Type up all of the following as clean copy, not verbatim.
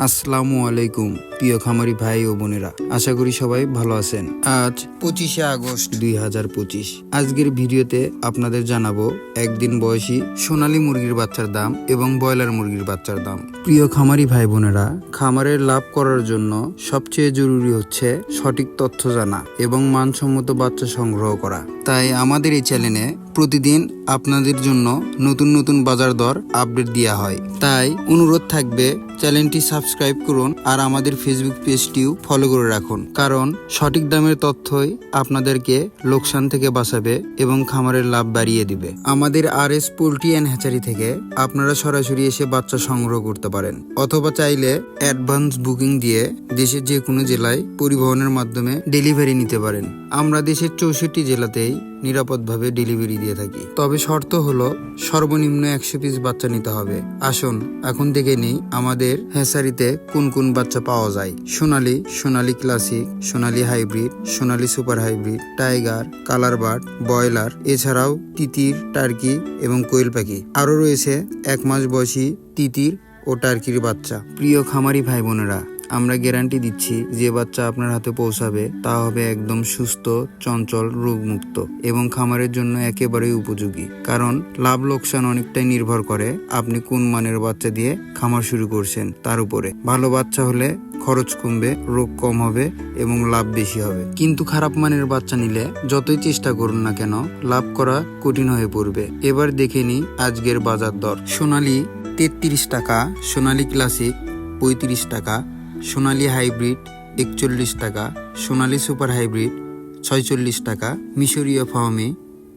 আসসালামু আলাইকুম প্রিয় খামারি ভাই ও বোনেরা, আশা করি সবাই ভালো আছেন। আজ 25শে আগস্ট 2025। আজকের ভিডিওতে আপনাদের জানাবো একদিন বয়সী সোনালী মুরগির বাচ্চার দাম এবং ব্রয়লার মুরগির বাচ্চার দাম। প্রিয় খামারি ভাই বোনেরা, খামারের লাভ করার জন্য সবচেয়ে জরুরি হচ্ছে সঠিক তথ্য জানা এবং মানসম্মত বাচ্চা সংগ্রহ করা। তাই আমাদের এই চ্যানেলে প্রতিদিন আপনাদের জন্য নতুন নতুন বাজার দর আপডেট দেওয়া হয়। তাই অনুরোধ থাকবে চ্যানেলটি সাবস্ক্রাইব করুন আর আমাদের ফেসবুক পেজটিও ফলো করে রাখুন, কারণ সঠিক দামের তথ্যই আপনাদেরকে লোকসান থেকে বাঁচাবে এবং খামারের লাভ বাড়িয়ে দিবে। আমাদের RS পোল্ট্রি অ্যান্ড হ্যাচারি থেকে আপনারা সরাসরি এসে বাচ্চা সংগ্রহ করতে পারেন, অথবা চাইলে অ্যাডভান্স বুকিং দিয়ে দেশের যে কোনো জেলায় পরিবহনের মাধ্যমে ডেলিভারি নিতে পারেন। আমরা দেশের 64 জেলাতেই নিরাপদভাবে ডেলিভারি দিয়ে থাকি, তবে শর্ত হলো সর্বনিম্ন 100 পিস বাচ্চা নিতে হবে। আসুন এখন দেখে নিই আমাদের হ্যাচারিতে কোন কোন বাচ্চা পাওয়া যায়। Sonali classic, Sonali hybrid, Sonali super hybrid, tiger, colour bird, broiler, এছাড়াও তিতির, টার্কি এবং কোয়েল পাখি। আরও রয়েছে 1 মাস বয়সী তিতির ও টার্কির বাচ্চা। প্রিয় খামারি ভাই বোনেরা, আমরা গ্যারান্টি দিচ্ছি যে বাচ্চা আপনার হাতে পৌঁছাবে তা হবে একদম সুস্থ, চঞ্চল, রোগমুক্ত এবং খামারের জন্য একেবারেই উপযোগী। কারণ লাভ লোকসান অনেকটাই নির্ভর করে আপনি কোন মানের বাচ্চা দিয়ে খামার শুরু করছেন তার উপরে। ভালো বাচ্চা হলে খরচ কমবে, রোগ কম হবে এবং লাভ বেশি হবে। কিন্তু খারাপ মানের বাচ্চা নিলে যতই চেষ্টা করুন না কেন লাভ করা কঠিন হয়ে পড়বে। এবার দেখে নিই আজকের বাজার দর। সোনালী 33 টাকা, সোনালী ক্লাসিক 35 টাকা, সোনালী হাইব্রিড 41 টাকা, সোনালী সুপার হাইব্রিড 46 টাকা, মিশরীয় ফার্মি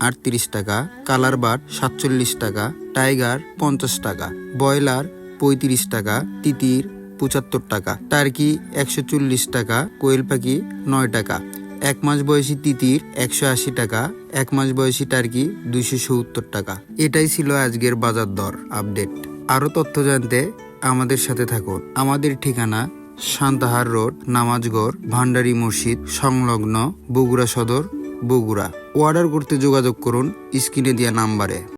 38 টাকা, কালার বার্ড 47 টাকা, টাইগার 50 টাকা, ব্রয়লার 35 টাকা, তিতির 75 টাকা, টার্কি 140 টাকা, কোয়েল পাখি 9 টাকা, 1 মাস বয়সী তিতির 180 টাকা, 1 মাস বয়সী টার্কি 270 টাকা। এটাই ছিল আজকের বাজার দর আপডেট। আরও তথ্য জানতে আমাদের সাথে থাকুন। আমাদের ঠিকানা সান্তাহার রোড, নামাজগড়, ভান্ডারী মসজিদ সংলগ্ন, বগুড়া সদর, বগুড়া। অর্ডার করতে যোগাযোগ করুন স্ক্রিনে দেওয়া নাম্বারে।